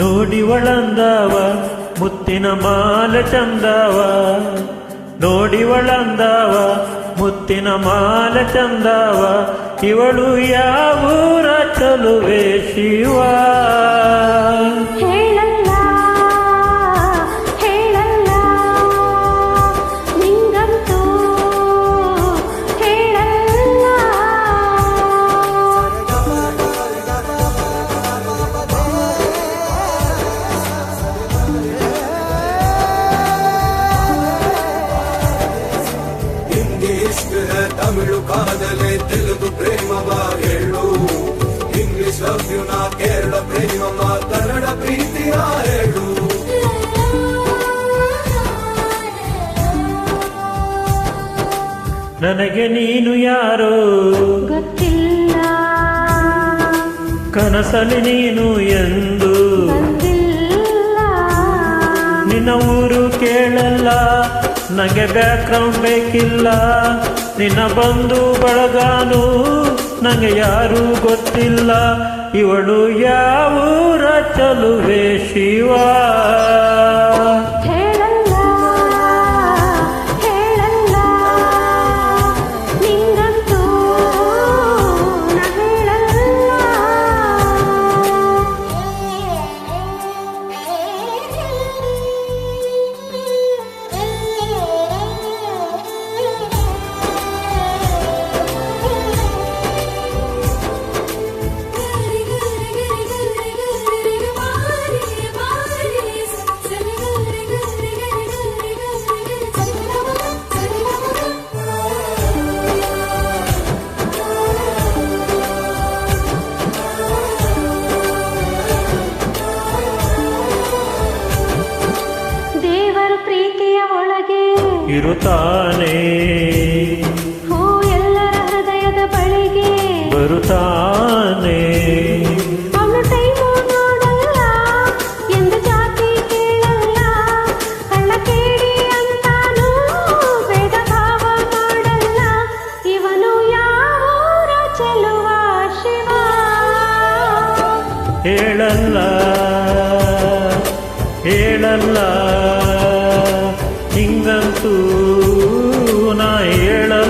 ನೋಡಿವಳಂದವ ಮುತ್ತಿನ ಮಾಲ ಚಂದವ, ನೋಡಿವಳಂದವ ಮುತ್ತಿನ ಮಾಲ ಚಂದವ, ಇವಳು ಯಾವೂರ ಚಲುವೆ ಶಿವ. ತಮಿಳು ಕಾದಲೆ ತೆಲುಗು ಪ್ರೇಮವ ಹೇಳು, ಇಂಗ್ಲಿಷ್ ಲವ್ ಯು ನಾ ಕೇರಳ ಪ್ರೇಮವ ಕನ್ನಡ ಪ್ರೀತಿಯ ಹೇಳು. ನನಗೆ ನೀನು ಯಾರೋ ಗೊತ್ತಿಲ್ಲ, ಕನಸಲಿ ನೀನು ಎಂದು ನಿನ್ನ ಊರು ಕೇಳಲ್ಲ, ನಂಗೆ ಬ್ಯಾಕ್ಗ್ರೌಂಡ್ ಬೇಕಿಲ್ಲ, ನಿನ್ನ ಬಂಧು ಬಳಗಾನು ನಂಗೆ ಯಾರೂ ಗೊತ್ತಿಲ್ಲ, ಇವಳು ಯಾವೂರ ಚಲುವೆ ಶಿವ. ಇರುತ್ತಾನೆ ಎಲ್ಲರ ಹೃದಯದ ಬಳಿಗೆ ಬರುತ್ತಾನೆ, ಅವನು ಟೈಮು ನೋಡಲ್ಲ ಎಂದು ಜಾತಿ ಕೇಳಲ್ಲ, ಕಳ್ಳ ಕೇಳಿ ಅಂತಾನು ಭೇದ ಭಾವ ಮಾಡಲ್ಲ, ಇವನು ಯಾವೂರ ಚೆಲುವ ಶಿವ. ಹೇಳಲ್ಲ ಹೇಳಲ್ಲ ಹಿಂಗಂತೂ ನಾ ಹೇಳಲ್ಲ.